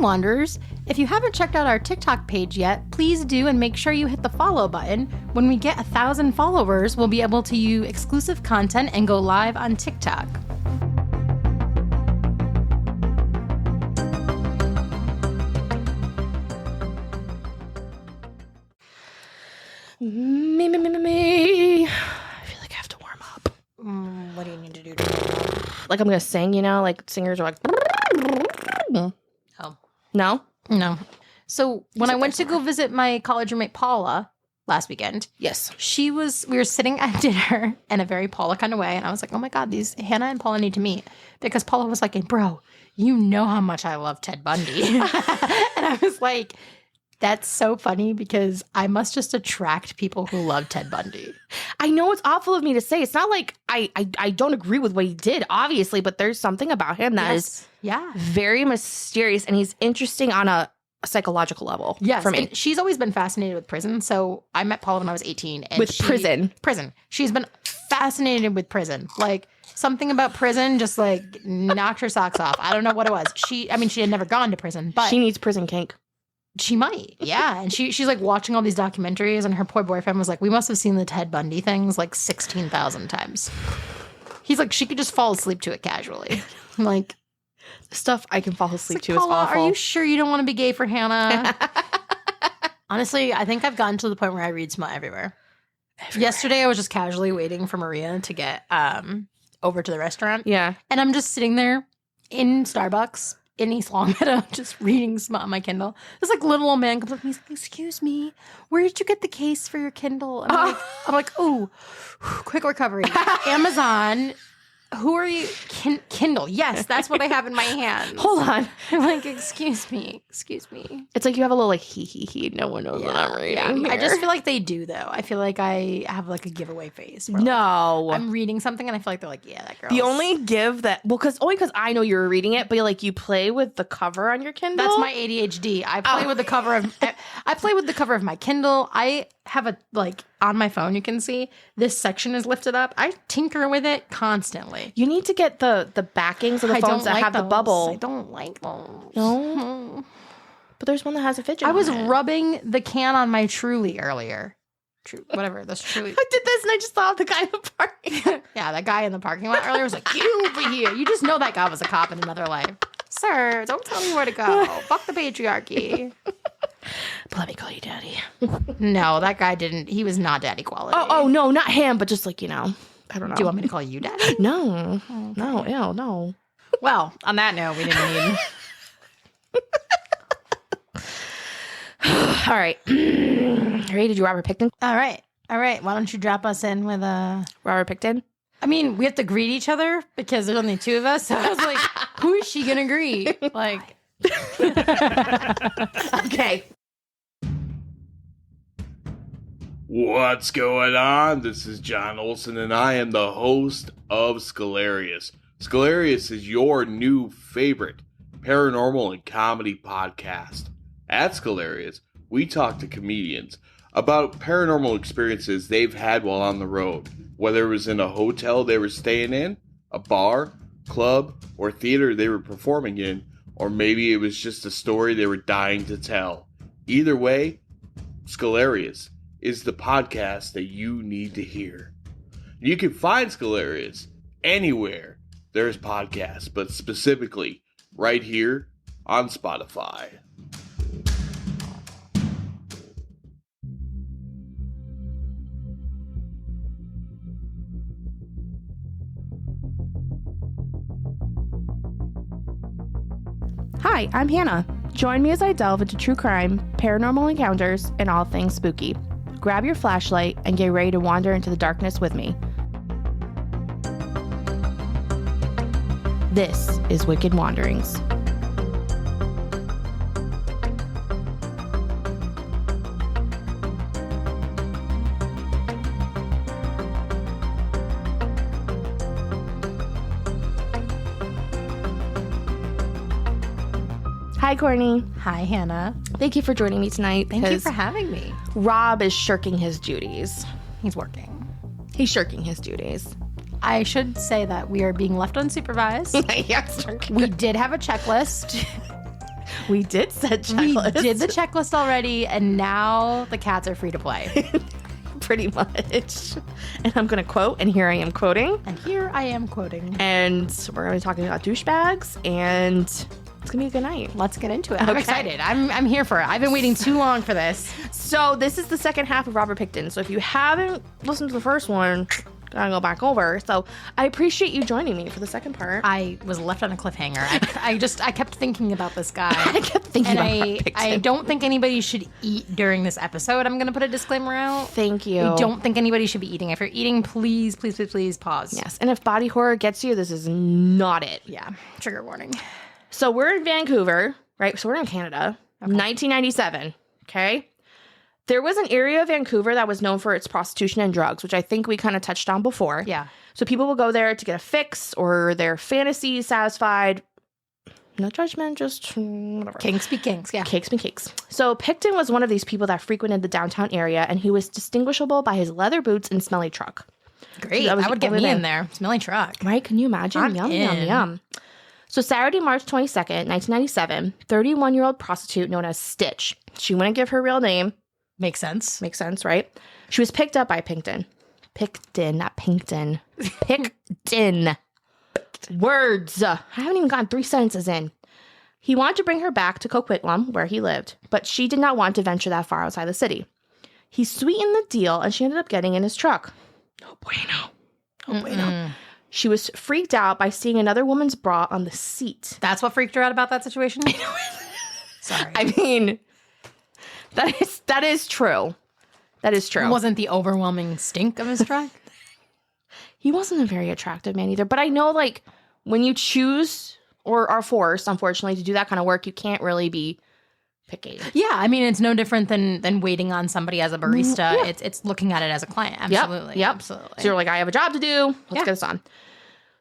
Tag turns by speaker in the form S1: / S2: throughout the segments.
S1: Wanderers. If you haven't checked out our TikTok page yet, please do, and make sure you hit the follow button. When we get 1,000 followers, we'll be able to view exclusive content and go live on TikTok.
S2: Me. I feel like I have to warm up.
S1: What do you need to do?
S2: Like I'm going to sing, you know? Like singers are like...
S1: Oh.
S2: No?
S1: No. So when I went to go visit my college roommate Paula last weekend,
S2: Yes.
S1: we were sitting at dinner in a very Paula kind of way, and I was like, oh my God, Hannah and Paula need to meet. Because Paula was like, hey, bro, you know how much I love Ted Bundy. And I was like, that's so funny because I must just attract people who love Ted Bundy.
S2: I know it's awful of me to say. It's not like I don't agree with what he did, obviously, but there's something about him that is very mysterious, and he's interesting on a psychological level for me.
S1: And she's always been fascinated with prison. So I met Paula when I was 18. And
S2: prison.
S1: She's been fascinated with prison. Like something about prison just like knocked her socks off. I don't know what it was. She had never gone to prison, but
S2: she needs prison kink.
S1: She might, yeah. And she's like watching all these documentaries, and her poor boyfriend was like, we must have seen the Ted Bundy things like 16,000 times. He's like, she could just fall asleep to it casually. I'm like,
S2: stuff I can fall asleep to is
S1: Paula,
S2: awful.
S1: Are you sure you don't want to be gay for Hannah? Honestly, I think I've gotten to the point where I read smut everywhere. Yesterday, I was just casually waiting for Maria to get over to the restaurant.
S2: Yeah.
S1: And I'm just sitting there in Starbucks in East Longmeadow, just reading smut on my Kindle. This like little old man comes up to me, he's like, excuse me, where did you get the case for your Kindle? I'm like, ooh, quick recovery. Amazon. Who are you? Kindle. Yes, that's what I have in my hands.
S2: Hold on.
S1: I'm like, excuse me.
S2: It's like you have a little like he. No one knows what I'm reading.
S1: I just feel like they do though. I feel like I have like a giveaway face. Where,
S2: no,
S1: like, I'm reading something and I feel like they're like, yeah, that girl.
S2: The only give that because I know you were reading it, but like you play with the cover on your Kindle.
S1: That's my ADHD. I play with the cover of my Kindle. I have a like on my phone. You can see this section is lifted up. I tinker with it constantly.
S2: You need to get the backings of the phones that have the bubble.
S1: I don't like those.
S2: No. But there's one that has a fidget.
S1: I was rubbing the can on my Truly earlier. Whatever, that's Truly.
S2: I did this and I just saw the guy in the parking.
S1: Yeah, that guy in the parking lot earlier was like, get over here. You just know that guy was a cop in another life. Sir, don't tell me where to go. Fuck the patriarchy.
S2: But let me call you daddy.
S1: No, that guy didn't. He was not daddy quality.
S2: Oh, no, not him, but just like, I don't know.
S1: Do you want me to call you daddy?
S2: No.
S1: Okay.
S2: No, ew, no.
S1: Well, on that note, we didn't need...
S2: All right. Ready to do Robert Pickton?
S1: All right. Why don't you drop us in with
S2: Robert Pickton?
S1: I mean, we have to greet each other because there's only two of us. So I was like, who is she going to greet? Like,
S2: okay.
S3: What's going on? This is John Olson, and I am the host of Scalarius. Scalarius is your new favorite paranormal and comedy podcast. At Scalarius, we talk to comedians about paranormal experiences they've had while on the road, whether it was in a hotel they were staying in, a bar, club, or theater they were performing in, or maybe it was just a story they were dying to tell. Either way, Scalarius is the podcast that you need to hear. You can find Scalarius anywhere there's podcasts, but specifically right here on Spotify.
S2: Hi, I'm Hannah. Join me as I delve into true crime, paranormal encounters, and all things spooky. Grab your flashlight and get ready to wander into the darkness with me. This is Wicked Wanderings. Hi, Courtney.
S1: hi, Hannah.
S2: Thank you for joining me tonight.
S1: Thank you for having me.
S2: Rob is shirking his duties.
S1: He's working.
S2: He's shirking his duties.
S1: I should say that we are being left unsupervised.
S2: Yes.
S1: We did have a checklist.
S2: We did set checklist.
S1: We did the checklist already, and now the cats are free to play.
S2: Pretty much. And I'm going to quote, and here I am quoting.
S1: And here I am quoting.
S2: And we're going to be talking about douchebags, and it's going to be a good night.
S1: Let's get into it. I'm excited. I'm here for it. I've been waiting too long for this.
S2: So this is the second half of Robert Pickton. So if you haven't listened to the first one, gotta go back over. So I appreciate you joining me for the second part.
S1: I was left on a cliffhanger. I kept thinking about this guy.
S2: I kept thinking about Pickton.
S1: I don't think anybody should eat during this episode. I'm gonna put a disclaimer out.
S2: Thank you.
S1: I don't think anybody should be eating. If you're eating, please pause.
S2: Yes. And if body horror gets you, this is not it.
S1: Yeah. Trigger warning.
S2: So we're in Vancouver, right? So we're in Canada, 1997. Okay. There was an area of Vancouver that was known for its prostitution and drugs, which I think we kind of touched on before.
S1: Yeah.
S2: So people will go there to get a fix or their fantasies satisfied. No judgment, just whatever.
S1: Kinks be kinks, yeah.
S2: Cakes be cakes. So Pickton was one of these people that frequented the downtown area, and he was distinguishable by his leather boots and smelly truck.
S1: Great. So that would get me in there. Smelly truck.
S2: Right? Can you imagine?
S1: I'm
S2: Yum,
S1: in.
S2: yum, yum. So Saturday, March 22nd, 1997, 31-year-old prostitute known as Stitch. She wouldn't give her real name.
S1: Makes sense.
S2: Makes sense, right? She was picked up by Pickton. Pickton, not Pinkton. Pickton. Words. I haven't even gotten 3 sentences in. He wanted to bring her back to Coquitlam, where he lived, but she did not want to venture that far outside the city. He sweetened the deal, and she ended up getting in his truck. No bueno. No bueno. She was freaked out by seeing another woman's bra on the seat.
S1: That's what freaked her out about that situation? Sorry.
S2: I mean, that is true. That is true.
S1: It wasn't the overwhelming stink of his truck?
S2: He wasn't a very attractive man either. But I know, like, when you choose or are forced, unfortunately, to do that kind of work, you can't really be picky.
S1: Yeah, I mean, it's no different than waiting on somebody as a barista. Yeah. It's looking at it as a client. Absolutely.
S2: Yep.
S1: Absolutely.
S2: So you're like, I have a job to do. Let's get this on.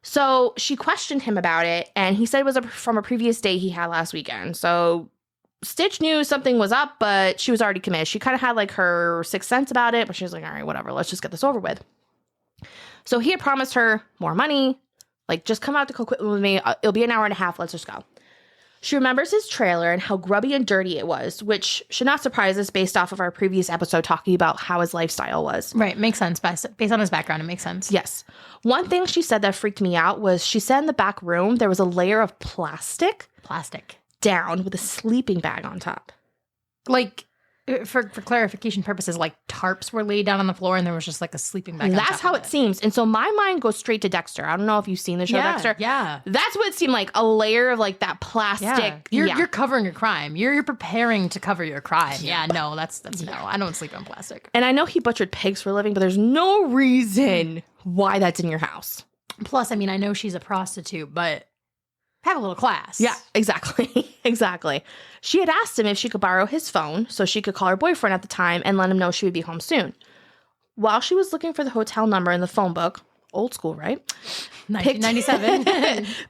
S2: So she questioned him about it, and he said it was from a previous date he had last weekend. So Stitch knew something was up, but she was already committed. She kind of had like her sixth sense about it, but she was like, all right, whatever, let's just get this over with. So he had promised her more money, like, just come out to Coquitlam with me. It'll be an hour and a half. Let's just go. She remembers his trailer and how grubby and dirty it was, which should not surprise us based off of our previous episode talking about how his lifestyle was.
S1: Right. Makes sense. Based on his background, it makes sense.
S2: Yes. One thing she said that freaked me out was she said in the back room there was a layer of plastic down with a sleeping bag on top.
S1: Like, for clarification purposes, like tarps were laid down on the floor and there was just like a sleeping bag on top.
S2: That's how it seems. And so my mind goes straight to Dexter. I don't know if you've seen the show Dexter.
S1: Yeah.
S2: That's what it seemed like, a layer of like that plastic.
S1: Yeah. You're covering your crime. You're preparing to cover your crime. Yeah, no, that's no. I don't sleep on plastic.
S2: And I know he butchered pigs for a living, but there's no reason why that's in your house.
S1: Plus, I mean, I know she's a prostitute, but have a little class.
S2: Yeah, exactly. Exactly. She had asked him if she could borrow his phone so she could call her boyfriend at the time and let him know she would be home soon. While she was looking for the hotel number in the phone book, old school, right?
S1: 1997.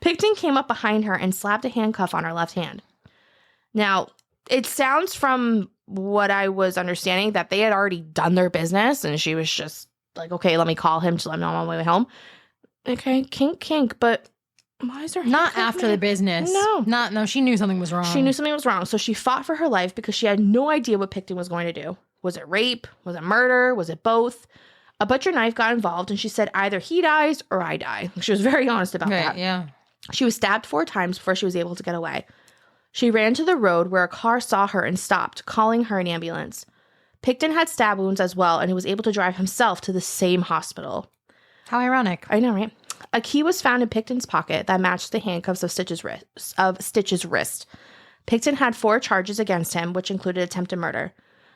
S2: Pickton came up behind her and slapped a handcuff on her left hand. Now, it sounds from what I was understanding that they had already done their business and she was just like, okay, let me call him to let me know I'm on my way home. Okay, kink, but why is her
S1: not after the business? No, she knew something was wrong.
S2: She knew something was wrong. So she fought for her life because she had no idea what Pickton was going to do. Was it rape? Was it murder? Was it both? A butcher knife got involved and she said either he dies or I die. She was very honest about that.
S1: Yeah.
S2: She was stabbed 4 times before she was able to get away. She ran to the road where a car saw her and stopped, calling her an ambulance. Pickton had stab wounds as well, and he was able to drive himself to the same hospital.
S1: How ironic.
S2: I know, right? A key was found in Pickton's pocket that matched the handcuffs of Stitch's wrist. Pickton had 4 charges against him, which included attempted murder.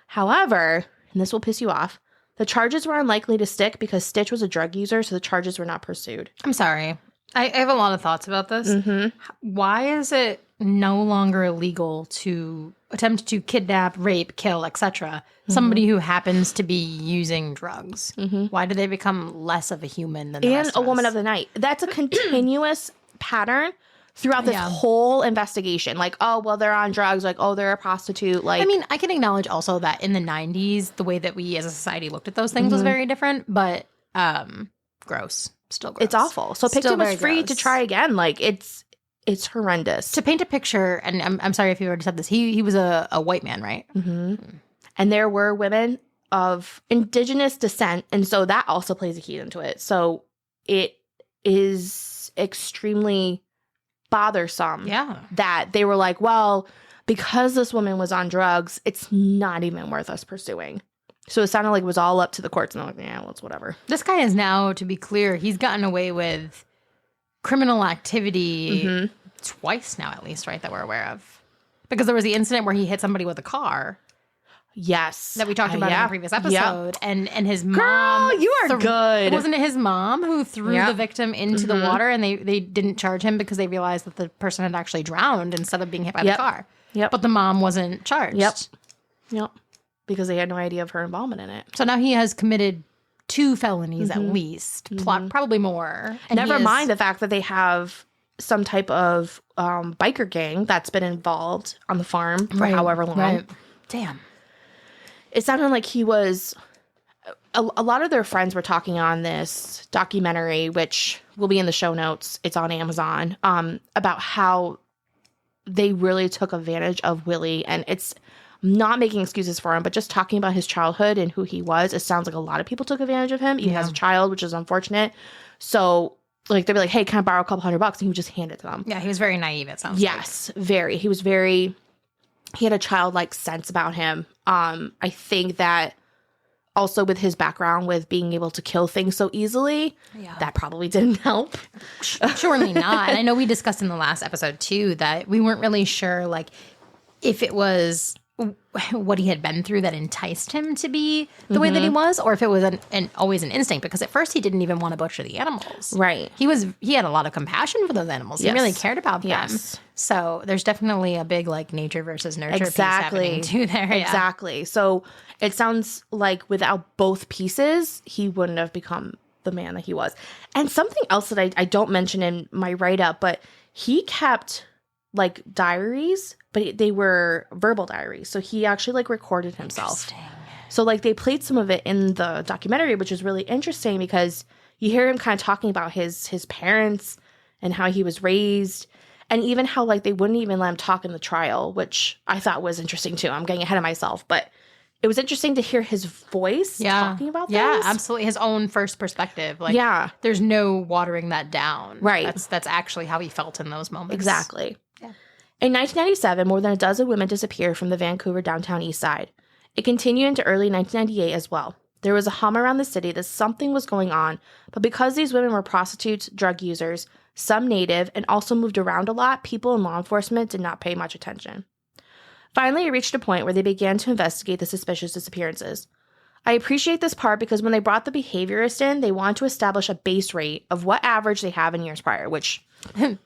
S2: However, and this will piss you off, the charges were unlikely to stick because Stitch was a drug user, so the charges were not pursued.
S1: I'm sorry. I have a lot of thoughts about this.
S2: Mm-hmm.
S1: Why is it no longer illegal to attempt to kidnap, rape, kill, etc. somebody who happens to be using drugs?
S2: Mm-hmm.
S1: Why do they become less of a human than the rest of us?
S2: Woman of the night? That's a continuous pattern throughout this whole investigation. Like, oh, well, they're on drugs. Like, oh, they're a prostitute. Like,
S1: I mean, I can acknowledge also that in the 90s, the way that we as a society looked at those things was very different, but gross. Still gross.
S2: It's awful. So Pickton was free to try again. Like, it's It's horrendous.
S1: To paint a picture, and I'm sorry if you already said this, he was a white man, right?
S2: Mm-hmm. And there were women of indigenous descent, and so that also plays a key into it. So it is extremely bothersome that they were like, well, because this woman was on drugs, it's not even worth us pursuing. So it sounded like it was all up to the courts, and I'm like, yeah, well, it's whatever.
S1: This guy is now, to be clear, he's gotten away with criminal activity twice now, at least, right, that we're aware of. Because there was the incident where he hit somebody with a car.
S2: Yes.
S1: That we talked about in the previous episode. And his mom...
S2: Girl, you are good.
S1: Wasn't it his mom who threw the victim into the water, and they didn't charge him because they realized that the person had actually drowned instead of being hit by the car?
S2: Yep.
S1: But the mom wasn't charged.
S2: Yep. Because they had no idea of her involvement in it.
S1: So now he has committed 2 felonies at least, probably more.
S2: And never mind the fact that they have some type of biker gang that's been involved on the farm for however long.
S1: Right. Damn.
S2: It sounded like he was... A lot of their friends were talking on this documentary, which will be in the show notes. It's on Amazon, about how they really took advantage of Willie. And it's not making excuses for him, but just talking about his childhood and who he was. It sounds like a lot of people took advantage of him, even as a child, which is unfortunate. So, like, they'd be like, hey, can I borrow a couple $100? And he would just hand it to them.
S1: Yeah, he was very naive, it sounds
S2: like. Very. He was very... He had a childlike sense about him. I think that also with his background with being able to kill things so easily, that probably didn't help.
S1: Surely not. And I know we discussed in the last episode, too, that we weren't really sure, like, if it was what he had been through that enticed him to be the way that he was, or if it was always an instinct, because at first he didn't even want to butcher the animals.
S2: Right.
S1: He had a lot of compassion for those animals. He really cared about them. So there's definitely a big, like, nature versus nurture piece happening too there.
S2: Exactly. So it sounds like without both pieces, he wouldn't have become the man that he was. And something else that I don't mention in my write-up, but he kept, like, diaries, but they were verbal diaries. So he actually, like, recorded himself. So, like, they played some of it in the documentary, which is really interesting because you hear him kind of talking about his parents and how he was raised, and even how, like, they wouldn't even let him talk in the trial, which I thought was interesting, too. I'm getting ahead of myself, but it was interesting to hear his voice talking about things.
S1: Yeah, absolutely. His own first perspective. Like, there's no watering that down.
S2: Right.
S1: That's actually how he felt in those moments.
S2: Exactly. Yeah. In 1997, more than a dozen women disappeared from the Vancouver downtown east side. It continued into early 1998 as well. There was a hum around the city that something was going on, but because these women were prostitutes, drug users, some native, and also moved around a lot, people in law enforcement did not pay much attention. Finally, it reached a point where they began to investigate the suspicious disappearances. I appreciate this part because when they brought the behaviorist in, they wanted to establish a base rate of what average they have in years prior, which...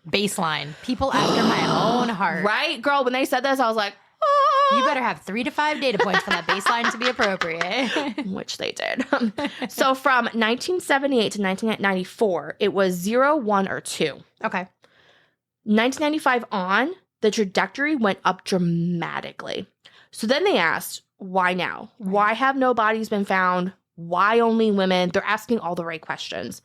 S1: Baseline. People after my own heart.
S2: Right? Girl, when they said this, I was like,
S1: you better have 3 to 5 data points for that baseline to be appropriate.
S2: Which they did. So from 1978 to 1994, it was 0, 1, or 2.
S1: Okay.
S2: 1995 on, the trajectory went up dramatically. So then they asked, why now? Why have no bodies been found? Why only women? They're asking all the right questions.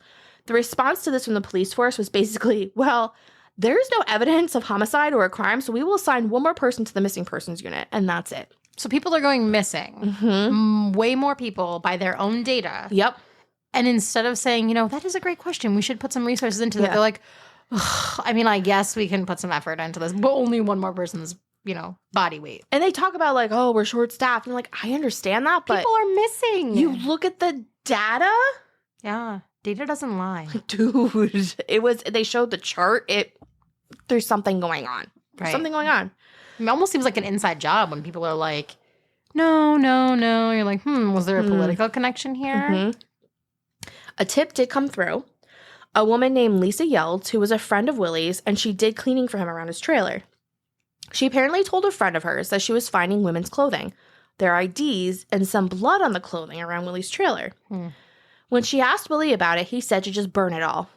S2: The response to this from the police force was basically, well, there is no evidence of homicide or a crime, so we will assign one more person to the missing persons unit, and that's it.
S1: So people are going missing. Way more people by their own data.
S2: Yep.
S1: And instead of saying, you know, that is a great question, we should put some resources into that, they're like, I mean, I guess we can put some effort into this, but only one more person's, you know, body weight.
S2: And they talk about, like, oh, we're short-staffed. And, like, I understand that, but...
S1: people are missing.
S2: You look at the data?
S1: Yeah. Data doesn't lie.
S2: Dude, they showed the chart. There's something going on. There's something going on.
S1: It almost seems like an inside job when people are like, no. You're like, was there a political connection here?
S2: A tip did come through. A woman named Lisa Yelds, who was a friend of Willie's, and she did cleaning for him around his trailer. She apparently told a friend of hers that she was finding women's clothing, their IDs, and some blood on the clothing around Willie's trailer. When she asked Willie about it, he said to just burn it all.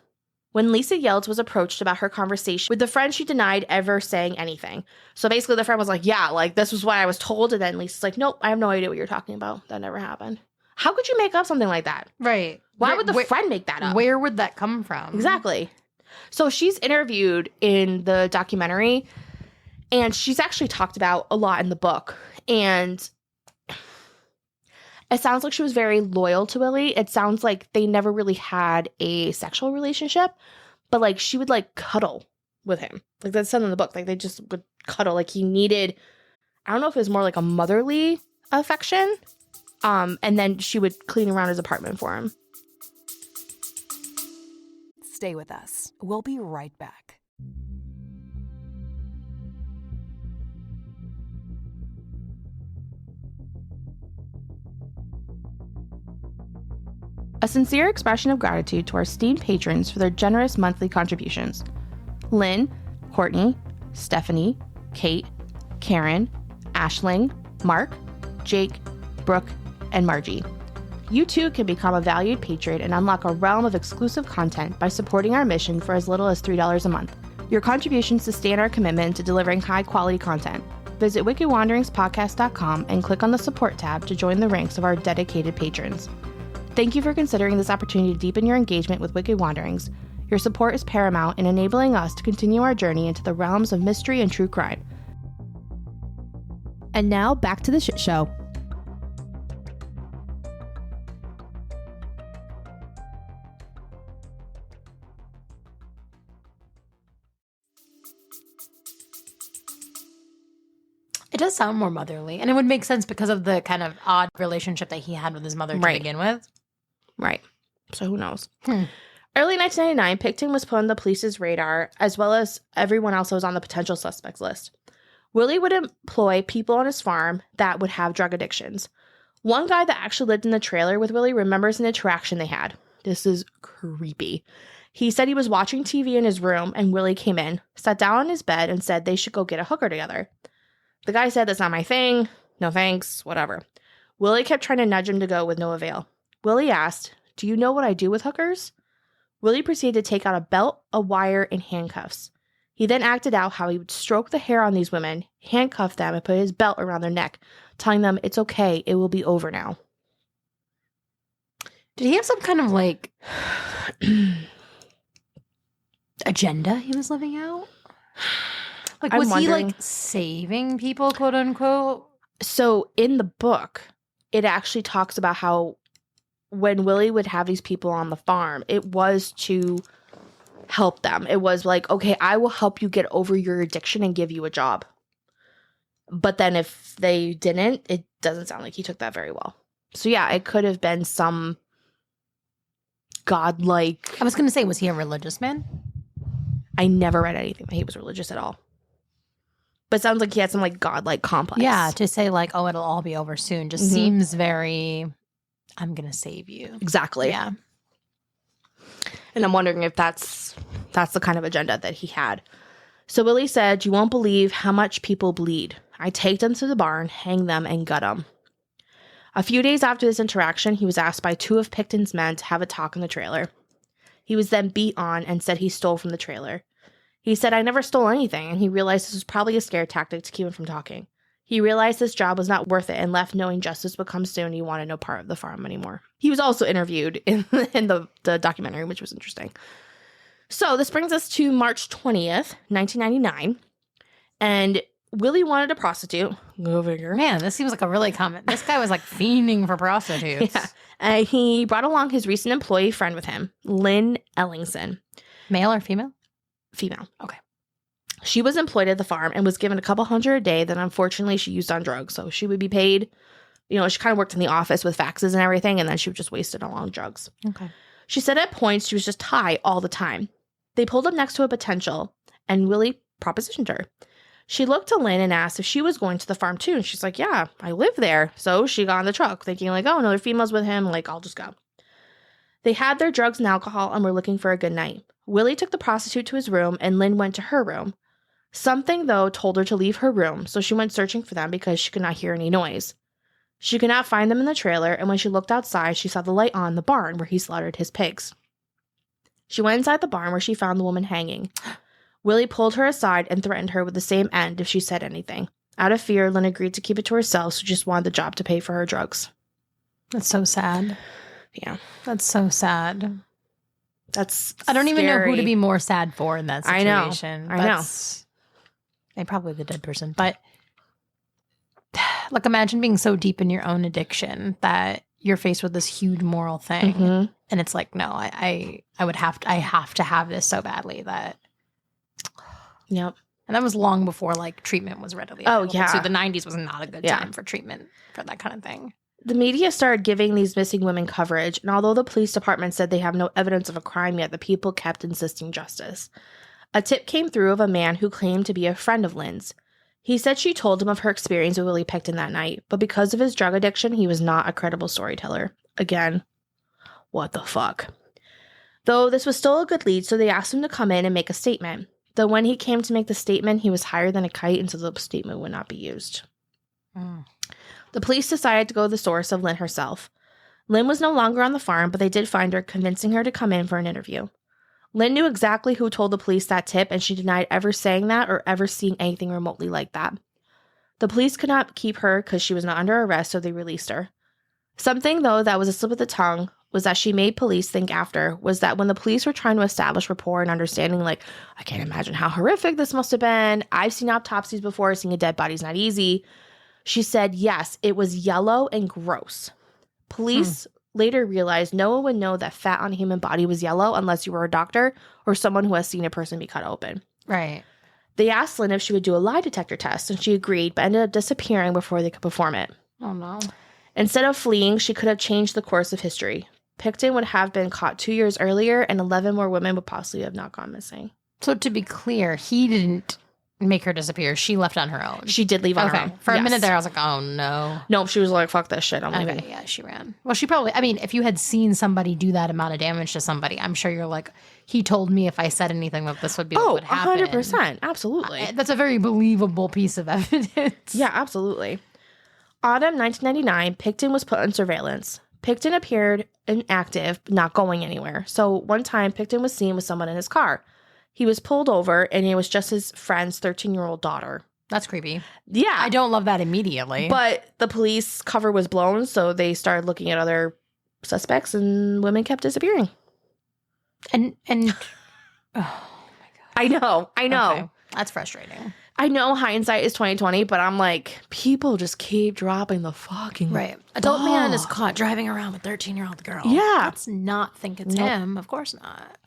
S2: When Lisa Yelds was approached about her conversation with the friend, she denied ever saying anything. So basically the friend was like, yeah, like, this was what I was told. And then Lisa's like, nope, I have no idea what you're talking about. That never happened. How could you make up something like that?
S1: Right.
S2: Why would the friend make that up?
S1: Where would that come from?
S2: Exactly. So she's interviewed in the documentary, and she's actually talked about a lot in the book. And it sounds like she was very loyal to Willie. It sounds like they never really had a sexual relationship, but like she would like cuddle with him. Like that's said in the book. Like they just would cuddle. Like he needed, I don't know if it was more like a motherly affection. And then she would clean around his apartment for him.
S4: Stay with us. We'll be right back.
S2: A sincere expression of gratitude to our esteemed patrons for their generous monthly contributions. Lynn, Courtney, Stephanie, Kate, Karen, Ashling, Mark, Jake, Brooke, and Margie. You too can become a valued patron and unlock a realm of exclusive content by supporting our mission for as little as $3 a month. Your contributions sustain our commitment to delivering high-quality content. Visit wickedwanderingspodcast.com and click on the support tab to join the ranks of our dedicated patrons. Thank you for considering this opportunity to deepen your engagement with Wicked Wanderings. Your support is paramount in enabling us to continue our journey into the realms of mystery and true crime.
S5: And now, back to the shit show.
S1: It does sound more motherly, and it would make sense because of the kind of odd relationship that he had with his mother to begin with.
S2: Right. So who knows? Early 1999, Pickton was put on the police's radar, as well as everyone else that was on the potential suspects list. Willie would employ people on his farm that would have drug addictions. One guy that actually lived in the trailer with Willie remembers an interaction they had. This is creepy. He said he was watching TV in his room, and Willie came in, sat down on his bed, and said they should go get a hooker together. The guy said, "That's not my thing. No thanks, whatever." Willie kept trying to nudge him to go with no avail. Willie asked, "Do you know what I do with hookers?" Willie proceeded to take out a belt, a wire, and handcuffs. He then acted out how he would stroke the hair on these women, handcuff them, and put his belt around their neck, telling them, "It's okay, it will be over now."
S1: Did he have some kind of like agenda he was living out? Like, was he like saving people, quote unquote?
S2: So in the book, it actually talks about how when Willie would have these people on the farm, it was to help them. It was like, okay, I will help you get over your addiction and give you a job. But then if they didn't, it doesn't sound like he took that very well. So yeah, it could have been some godlike.
S1: I was going to say, was he a religious man?
S2: I never read anything that he was religious at all. But it sounds like he had some like godlike complex.
S1: Yeah, to say like, oh, it'll all be over soon just seems very, I'm going to save you.
S2: Exactly.
S1: Yeah.
S2: And I'm wondering if that's the kind of agenda that he had. So Willie said, "You won't believe how much people bleed. I take them to the barn, hang them, and gut them." A few days after this interaction, he was asked by two of Pickton's men to have a talk in the trailer. He was then beat on and said he stole from the trailer. He said, "I never stole anything," and he realized this was probably a scare tactic to keep him from talking. He realized this job was not worth it and left knowing justice would come soon. He wanted no part of the farm anymore. He was also interviewed in the documentary, which was interesting. So this brings us to March 20th, 1999, and Willie wanted a prostitute. Go figure.
S1: Man, this seems like a really common. This guy was like fiending for prostitutes.
S2: Yeah. He brought along his recent employee friend with him, Lynn Ellingson.
S1: Male or female?
S2: Female.
S1: Okay.
S2: She was employed at the farm and was given a couple $100 a day that unfortunately she used on drugs. So she would be paid, she kind of worked in the office with faxes and everything, and then she would just waste it on drugs.
S1: Okay.
S2: She said at points she was just high all the time. They pulled up next to a potential, and Willie propositioned her. She looked to Lynn and asked if she was going to the farm too, and she's like, "Yeah, I live there." So she got in the truck thinking like, "Oh, another female's with him, like I'll just go." They had their drugs and alcohol and were looking for a good night. Willie took the prostitute to his room, and Lynn went to her room. Something, though, told her to leave her room, so she went searching for them because she could not hear any noise. She could not find them in the trailer, and when she looked outside, she saw the light on the barn where he slaughtered his pigs. She went inside the barn where she found the woman hanging. Willie pulled her aside and threatened her with the same end if she said anything. Out of fear, Lynn agreed to keep it to herself, so just wanted the job to pay for her drugs.
S1: That's so sad.
S2: Yeah.
S1: That's so sad.
S2: That's
S1: I don't even know who
S2: scary.
S1: to be more sad for in that situation.
S2: I know.
S1: And probably the dead person. But like, imagine being so deep in your own addiction that you're faced with this huge moral thing.
S2: Mm-hmm.
S1: And it's like, no, I have to have this so badly that.
S2: Yep.
S1: And that was long before like treatment was readily available.
S2: Oh, yeah.
S1: So the 90s was not a good time for treatment for that kind of thing.
S2: The media started giving these missing women coverage, and although the police department said they have no evidence of a crime yet, the people kept insisting justice. A tip came through of a man who claimed to be a friend of Lynn's. He said she told him of her experience with Willie Pickton that night, but because of his drug addiction, he was not a credible storyteller. Again, what the fuck? Though this was still a good lead, so they asked him to come in and make a statement. Though when he came to make the statement, he was higher than a kite, and so the statement would not be used. The police decided to go to the source of Lynn herself. Lynn was no longer on the farm, but they did find her, convincing her to come in for an interview. Lynn knew exactly who told the police that tip, and she denied ever saying that or ever seeing anything remotely like that. The police could not keep her because she was not under arrest, so they released her. Something, though, that was a slip of the tongue was that she made police think after was that when the police were trying to establish rapport and understanding, like, I can't imagine how horrific this must have been. I've seen autopsies before. Seeing a dead body's not easy. She said, yes, it was yellow and gross. Police later realized no one would know that fat on a human body was yellow unless you were a doctor or someone who has seen a person be cut open.
S1: Right.
S2: They asked Lynn if she would do a lie detector test, and she agreed, but ended up disappearing before they could perform it.
S1: Oh, no.
S2: Instead of fleeing, she could have changed the course of history. Pickton would have been caught 2 years earlier, and 11 more women would possibly have not gone missing.
S1: So to be clear, he didn't make her disappear. She left on her own.
S2: She did leave on her own.
S1: For a minute there, I was like, oh, no.
S2: No, she was like, fuck this shit. I'm leaving.
S1: Yeah, she ran. Well, she probably, I mean, if you had seen somebody do that amount of damage to somebody, I'm sure you're like, he told me if I said anything that this would be what would happen.
S2: 100%. Absolutely.
S1: That's a very believable piece of evidence.
S2: Yeah, absolutely. Autumn 1999, Pickton was put on surveillance. Pickton appeared inactive, not going anywhere. So one time, Pickton was seen with someone in his car. He was pulled over, and it was just his friend's 13-year-old daughter.
S1: That's creepy.
S2: Yeah.
S1: I don't love that immediately.
S2: But the police cover was blown, so they started looking at other suspects, and women kept disappearing.
S1: And oh my God.
S2: I know.
S1: Okay. That's frustrating.
S2: I know hindsight is 2020, but I'm like, people just keep dropping the fucking
S1: Adult man is caught driving around with 13-year-old girl.
S2: Yeah.
S1: Let's not think it's him. Of course not.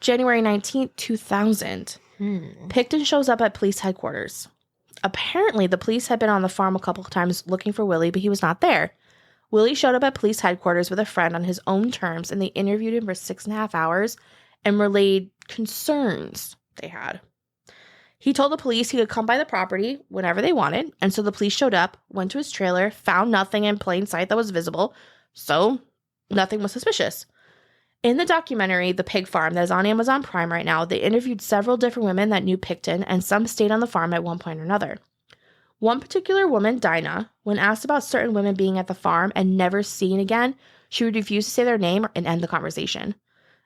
S2: January 19th, 2000. Pickton shows up at police headquarters. Apparently, the police had been on the farm a couple of times looking for Willie, but he was not there. Willie showed up at police headquarters with a friend on his own terms, and they interviewed him for 6.5 hours and relayed concerns they had. He told the police he could come by the property whenever they wanted, and so the police showed up, went to his trailer, found nothing in plain sight that was visible, so nothing was suspicious. In the documentary, The Pig Farm, that is on Amazon Prime right now, they interviewed several different women that knew Pickton, and some stayed on the farm at one point or another. One particular woman, Dinah, when asked about certain women being at the farm and never seen again, she would refuse to say their name and end the conversation.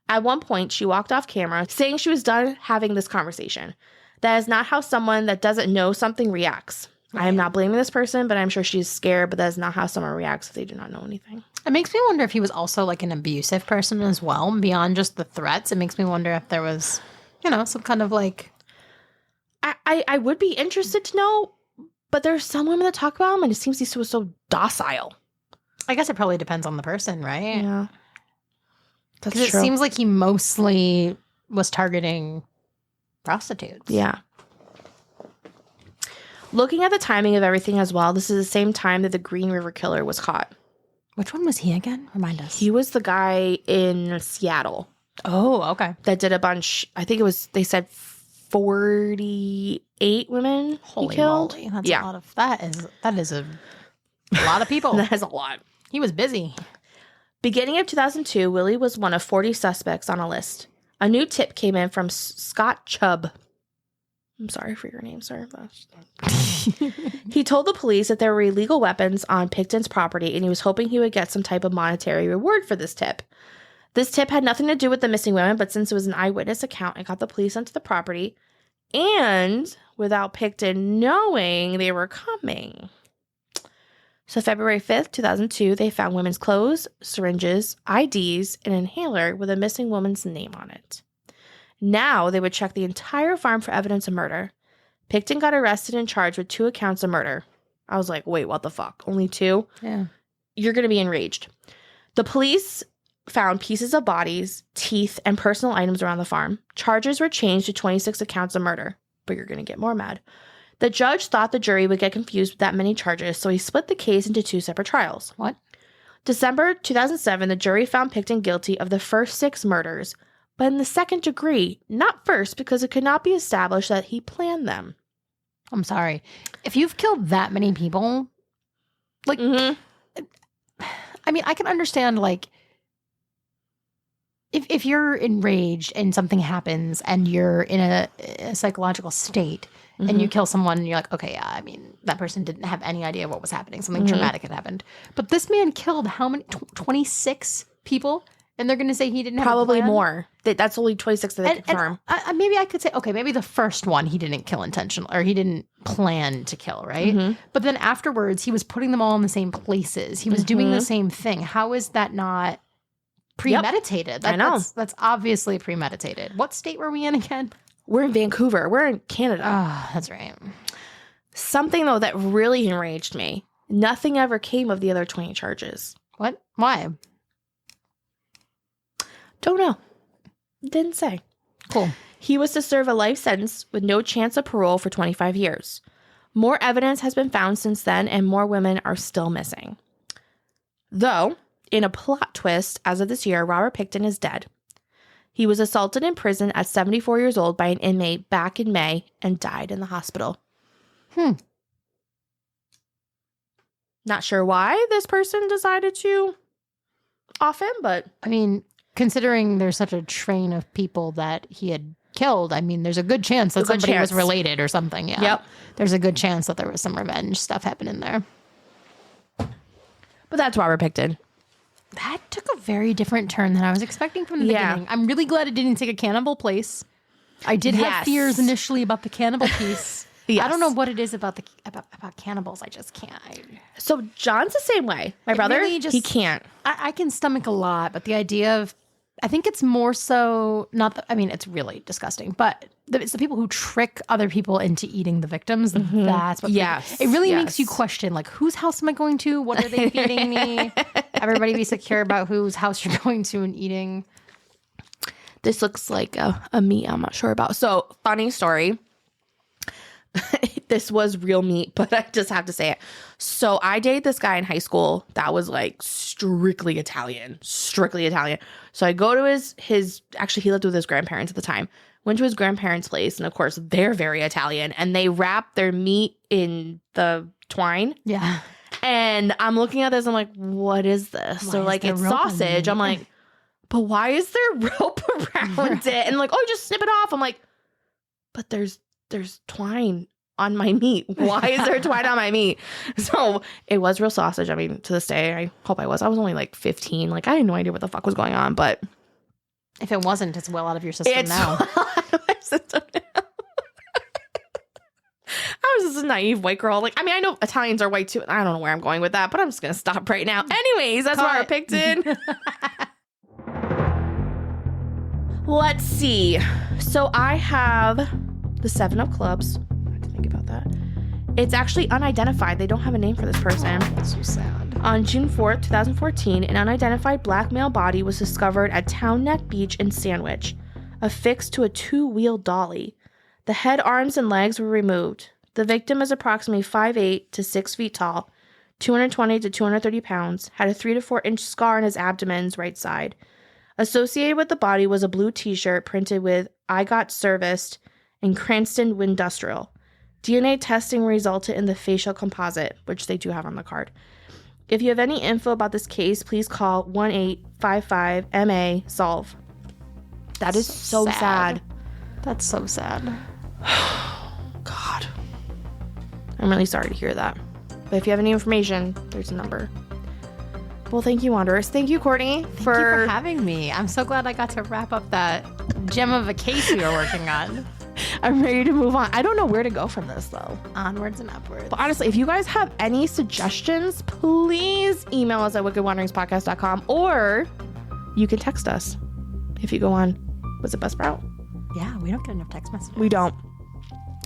S2: At one point, she walked off camera, saying she was done having this conversation. That is not how someone that doesn't know something reacts. Right. I am not blaming this person, but I'm sure she's scared, but that is not how someone reacts if they do not know anything.
S1: It makes me wonder if he was also like an abusive person as well, beyond just the threats. It makes me wonder if there was, some kind of like...
S2: I would be interested to know, but there's some women that talk about him, and it seems he was so docile.
S1: I guess it probably depends on the person, right?
S2: Yeah. That's
S1: true. Because it seems like he mostly was targeting prostitutes.
S2: Yeah. Looking at the timing of everything as well, this is the same time that the Green River Killer was caught.
S1: Which one was he again? Remind us.
S2: He was the guy in Seattle.
S1: Oh, okay.
S2: That did a bunch. I think it was, they said 48 women
S1: Holy
S2: he killed.
S1: Moly. That's a lot of, that is a lot of people.
S2: That is a lot.
S1: He was busy.
S2: Beginning of 2002, Willie was one of 40 suspects on a list. A new tip came in from Scott Chubb. I'm sorry for your name, sir. He told the police that there were illegal weapons on Pickton's property, and he was hoping he would get some type of monetary reward for this tip. This tip had nothing to do with the missing women, but since it was an eyewitness account, it got the police onto the property, and without Pickton knowing they were coming. So February 5th, 2002, they found women's clothes, syringes, IDs, and an inhaler with a missing woman's name on it. Now they would check the entire farm for evidence of murder. Pickton got arrested and charged with 2 accounts of murder. I was like, wait, what the fuck? Only 2?
S1: Yeah.
S2: You're going to be enraged. The police found pieces of bodies, teeth, and personal items around the farm. Charges were changed to 26 accounts of murder. But you're going to get more mad. The judge thought the jury would get confused with that many charges, so he split the case into 2 separate trials.
S1: What?
S2: December 2007, the jury found Pickton guilty of the first 6 murders, but in the second degree, not first, because it could not be established that he planned them.
S1: I'm sorry. If you've killed that many people, like, I mean, I can understand, like, if you're enraged and something happens and you're in a psychological state and you kill someone and you're like, okay, yeah, I mean, that person didn't have any idea what was happening. Something traumatic had happened. But this man killed how many? 26 people? And they're going to say he didn't have
S2: Probably
S1: a plan?
S2: More. That's only 26 that they confirm.
S1: And maybe I could say, okay, maybe the first one he didn't kill intentionally, or he didn't plan to kill, right? But then afterwards, he was putting them all in the same places. He was doing the same thing. How is that not premeditated?
S2: I know.
S1: That's obviously premeditated. What state were we in again?
S2: We're in Vancouver. We're in Canada.
S1: Oh, that's right.
S2: Something, though, that really enraged me. Nothing ever came of the other 20 charges.
S1: What? Why?
S2: Don't know. Didn't say.
S1: Cool.
S2: He was to serve a life sentence with no chance of parole for 25 years. More evidence has been found since then, and more women are still missing. Though, in a plot twist, as of this year, Robert Pickton is dead. He was assaulted in prison at 74 years old by an inmate back in May and died in the hospital. Not sure why this person decided to off him, but...
S1: I mean, considering there's such a train of people that he had killed, I mean, there's a good chance that somebody was related or something. Yeah.
S2: Yep.
S1: There's a good chance that there was some revenge stuff happening there.
S2: But that's Robert Pickton.
S1: That took a very different turn than I was expecting from the beginning. I'm really glad it didn't take a cannibal place. I did have fears initially about the cannibal piece. I don't know what it is about about cannibals. I just can't.
S2: So John's the same way. My brother,
S1: really
S2: he can't.
S1: I can stomach a lot, but the idea of, I think it's more so not that, I mean, it's really disgusting, but it's the people who trick other people into eating the victims. That's what it really makes you question, like, whose house am I going to? What are they feeding me? Everybody be secure about whose house you're going to and eating.
S2: This looks like a meat I'm not sure about. So, funny story. This was real meat, but I just have to say it. So I dated this guy in high school that was like strictly Italian. So I go to his actually, he lived with his grandparents at the time. Went to his grandparents' place, and of course they're very Italian, and they wrap their meat in the twine.
S1: Yeah.
S2: And I'm looking at this, I'm like, what is this? They're like, it's sausage. I'm like, but why is there rope around it? And like, oh, just snip it off. I'm like, but there's twine on my meat. Why is there twine on my meat? So it was real sausage. I mean, to this day, I hope I was only like 15. Like, I had no idea what the fuck was going on, but
S1: if it wasn't, it's well out of your system now.
S2: I was just a naive white girl. Like, I mean, I know Italians are white too. I don't know where I'm going with that, but I'm just going to stop right now. Anyways, that's Robert Pickton. Let's see. So I have the 7 of clubs. I have to think about that. It's actually unidentified. They don't have a name for this person.
S1: That's so sad.
S2: On June 4th, 2014, an unidentified black male body was discovered at Town Neck Beach in Sandwich, affixed to a 2-wheel dolly. The head, arms, and legs were removed. The victim is approximately 5'8" to 6 feet tall, 220 to 230 pounds, had a 3 to 4 inch scar on his abdomen's right side. Associated with the body was a blue t-shirt printed with "I got serviced" and "Cranston Windustrial." DNA testing resulted in the facial composite, which they do have on the card. If you have any info about this case, please call 1-855-MA-SOLVE. That is so sad.
S1: That's so sad.
S2: God. I'm really sorry to hear that. But if you have any information, there's a number. Well, thank you, Wanderers. Thank you, Courtney,
S1: Thank you for having me. I'm so glad I got to wrap up that gem of a case we were working on.
S2: I'm ready to move on. I don't know where to go from this, though.
S1: Onwards and upwards.
S2: But honestly, if you guys have any suggestions, please email us at wickedwanderingspodcast.com, or you can text us if you go on, was it Buzzsprout?
S1: Yeah, we don't get enough text messages.
S2: We don't.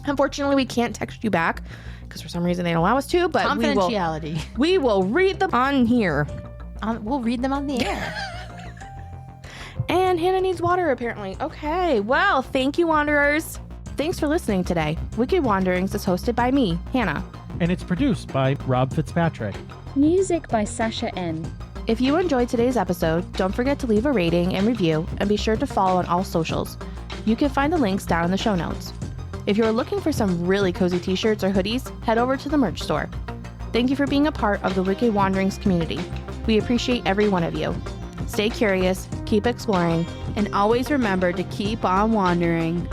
S2: Unfortunately, we can't text you back because for some reason they don't allow us to, but
S1: confidentiality.
S2: We will read them on here.
S1: We'll read them on the air.
S2: And Hannah needs water, apparently. Okay, well, thank you, Wanderers. Thanks for listening today. Wicked Wanderings is hosted by me, Hannah.
S6: And it's produced by Rob Fitzpatrick.
S7: Music by Sasha N.
S2: If you enjoyed today's episode, don't forget to leave a rating and review, and be sure to follow on all socials. You can find the links down in the show notes. If you're looking for some really cozy t-shirts or hoodies, head over to the merch store. Thank you for being a part of the Wicked Wanderings community. We appreciate every one of you. Stay curious, keep exploring, and always remember to keep on wandering.